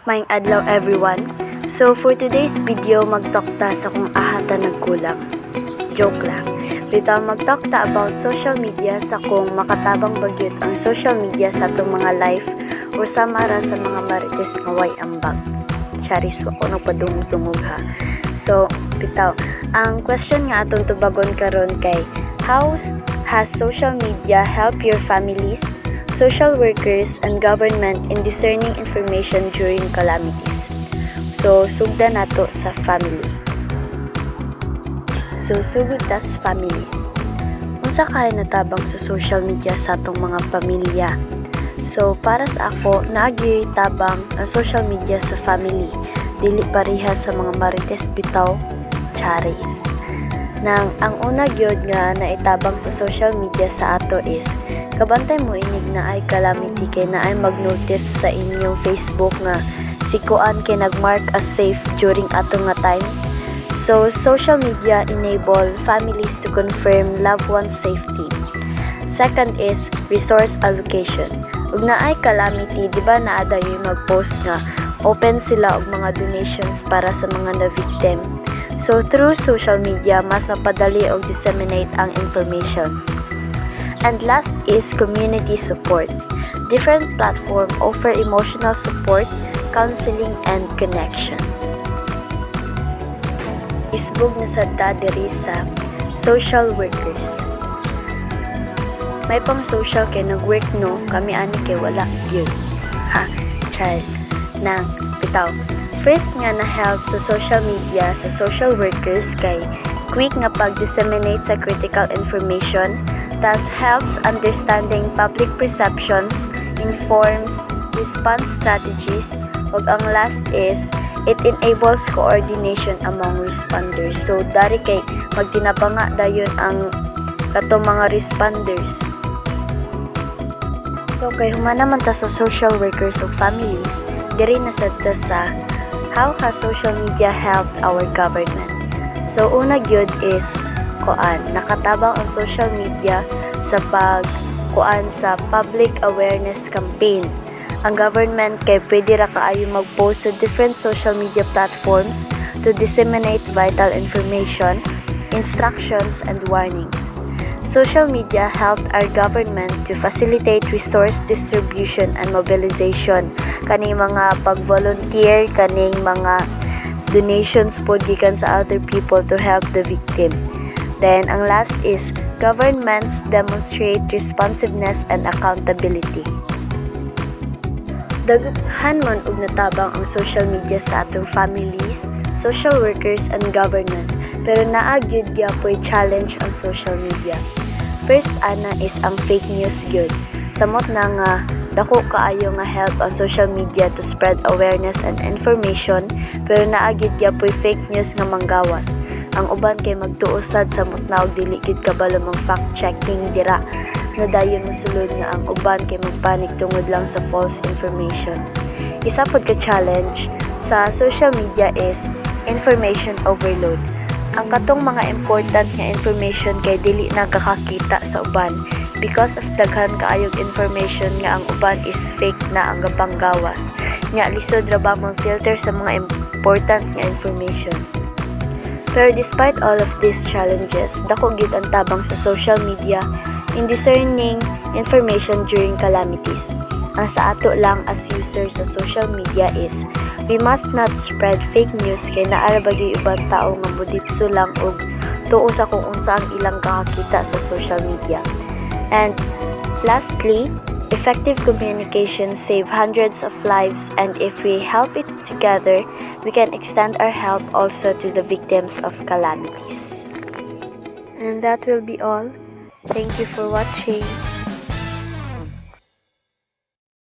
Maayong adlaw everyone. So for today's video, magtalk sa kung ahata nagkulang. Joke lang. Bitaw magtalk about social media sa kung makatabang bagyot ang social media sa atong mga life o samara sa mga marites nga way ambag. Charis wa ko nagpadungog ha. So bitaw, ang question nga atong tubagon karon kay how has social media helped your families, social workers, and government in discerning information during calamities? So, sugda nato sa family. So, sugod tas families. Unsa kay natabang sa social media sa atong mga pamilya? So, para sa ako, naagi tabang ang social media sa family. Dili pareha sa mga marites bitaw, charis. Nang ang una gyud nga naitabang sa social media sa ato is kabantay mo inig na ay calamity kay na ay mag-notif sa inyong Facebook nga si kuan kay nagmark as safe during ato nga time. So social media enable families to confirm loved one's safety. Second is resource allocation. Ug na ay calamity, di ba naada yung mag-post nga open sila og mga donations para sa mga na-victim. So, through social media, mas mapadali o disseminate ang information. And last is community support. Different platforms offer emotional support, counseling, and connection. Isbog na sadta diri sa social workers. May pang social kay nag-work no, kami ani kay wala gyud. Ha, child. Nang, bitaw. First nga na help sa social media sa social workers kay quick nga pag-disseminate sa critical information, thus helps understanding public perceptions, informs response strategies, ug ang last is it enables coordination among responders. So dari kay magtinabanga dayon ang katong mga responders. So kay humana man ta sa social workers ug families, diri na sadta sa how has social media helped our government? So, una gyud is nakatabang ang social media sa sa public awareness campaign. Ang government kay pwede ra kaayo mag-post sa different social media platforms to disseminate vital information, instructions, and warnings. Social media helped our government to facilitate resource distribution and mobilization, kaning mga pag-volunteer, kaning mga donations po gikan sa other people to help the victim. Then, ang last is governments demonstrate responsiveness and accountability. Daghan man og natabang ang social media sa atong families, social workers, and government, pero naa gyud gyapoy challenge ang social media. First ana is ang fake news gyud. Samot na nga dako kaayo nga help ang social media to spread awareness and information, pero naa gyud gyapoy fake news nga manggawas. Ang uban kay magtuusad samot na og dili gyud kabalo mang fact checking dira. Nadayon mosulod nga ang uban kay magpanik tungod lang sa false information. Isa pod ka challenge sa social media is information overload. Ang katong mga important nga information kay dili nakakakita sa uban because of daghan kaayog information nga ang uban is fake na ang gapanggawas. Nya lisod ra ba mang filter sa mga important nga information. Pero despite all of these challenges, dako gyud ang tabang sa social media in discerning information during calamities. Ang sa ato lang as users sa social media is we must not spread fake news kay naara bagay ubang tao nga moditso lang og tuo sa kung unsa ang ilang kakakita sa social media. And lastly, effective communication save hundreds of lives, and if we help it together, we can extend our help also to the victims of calamities. And that will be all. Thank you for watching.